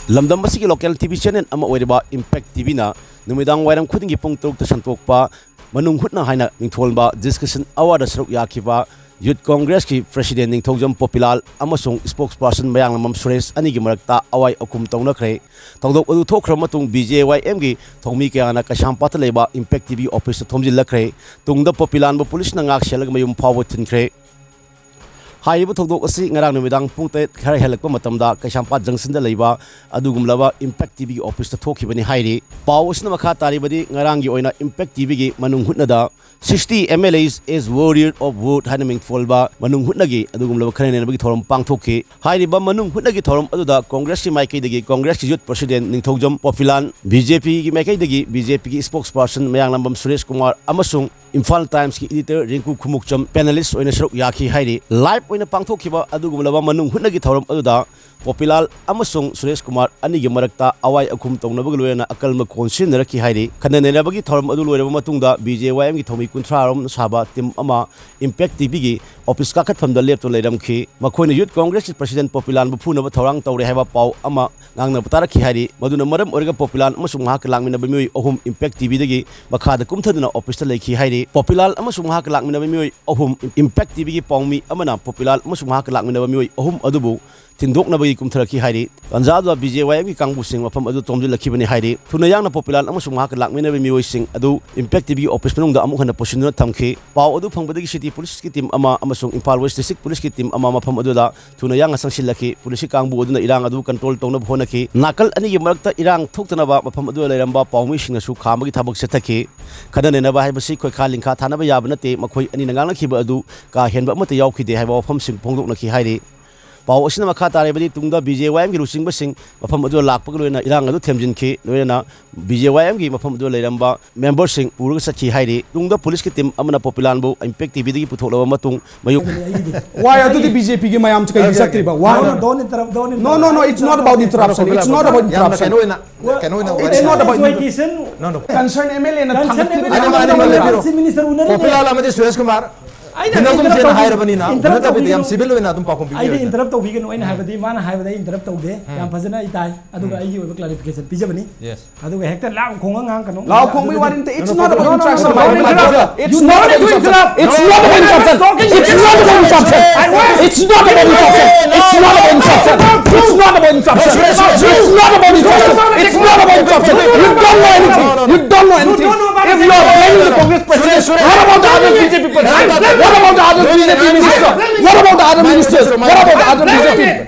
Lamdam masigi local TV channel ama oiriba Impact TV na numidang wairam khudingi pung 3 ta santokpa manung hutna haina ningtholba discussion award saruk yakiba Youth Congress ki President Thongjam Popilal amasung spokesperson Mayanglamam Suresh ani gi marakta awai akum Thongnakre thongdok adu thokra matung BJYM gi thongmi kayana Kashampata leba Impact TV office Thomjinlakhre tungda Popilal bo police na ngak selag mayum phawo THINKHRE Haibu thokdok asi ngarang numidang pungte khara helakpa matamda Kashampat junction da leba adugumlaba Impact TV office ta thokibani hairi pawusna makha taribadi ngarang gi oina Impact TV gi manung hutna da 60 MLAs as warrior of vote hanaming folba manung hutnagi adugumlaba khanena bagi thorom pangthokki hairiba manung hutnagi thorom aduda Congress ki maikei dagi Congress ki youth president Thongjam Popilal Bjp ki maikei dagi BJP ki spokesperson Mayanglamam Suresh Kumar amasung Imphal Times ki editor Rinku Khumukcham panelist oina saruk yaki hairi live oina pangthokkiba adugumlaba manung hutnagi thorom aduda Popilal amasung Suresh Kumar ani gi marakta awai akum tongnabag loyana akalma konsinaraki hairi khananenabagi thorom adu loiraba matungda BJYM gi thomi kunthrarom saba tim ama Impact TV gi office ka khatfamda lepto leiramki makhoina Youth Congress President Popilal bu phunaba thorang tawre haiba paw ama ngangna pataraki hairi maduna maram orga Popilal amasung mahak langmina bamioi ahum Impact TV dagi makhada kumthaduna office ta leikhi hairi Popilal amasung mahak langmina bamioi ahum Impact TV gi pawmi amana Popilal amasung mahak langmina bamioi ahum adubu Tindok na bagi kumtharaki hairi Tanzado BJYM ki kangbusing mafam adu Thomjinlakhibani hairi thuna yang na Popilal amasung mahak lakmina be miyoising adu Impact TV office manungda amuk hana position thamki paw adu phangbadagi city police ki team ama amasung Impal West district police ki team ama mafam adu da thuna yang asangsilaki police kangbu aduna irang adu control tongna bhonaki nakal ani gi marakta irang thokna ba mafam adu leiramba pawmi singna su khamagi thabak sethaki khadane na ba haibasi khoi kha lingkha thana ba yabna te makhoi ani nanglang khiba adu ka henba amata yawkhide haiba mafam sing phongdok na ki hairi Pau asina makha taribadi tungda BJYM gi rusing basing mafam adu lakpag loina irang adu themjinki loina BJYM gi mafam adu leiramba member sing urug sachi hairi tungda police ki team amana Popilal bu Impact TV dagi putholaba matung mayu Why adu the BJP gi mayam chkai sakri ba why don't interrupt no it's not about interruption it's not about interruption it's not about no concern MLA na Popilal Amadi Suresh Kumar interrupt interrupt to vegan when have the man have the interrupt to the Yampazana itai aduga you clarification pijabani yes aduga hector lao kongang kano lao kong we want it's not about interruption it's not about interrupt it's not about interruption it's not about interruption it's not about interruption it's not about interruption it's not about interruption it's not about interruption it's not about interruption you don't know anything if you are blaming the Congress president what about the other BJP president what about the other BJP ministers what about the other ministers what about the other BJP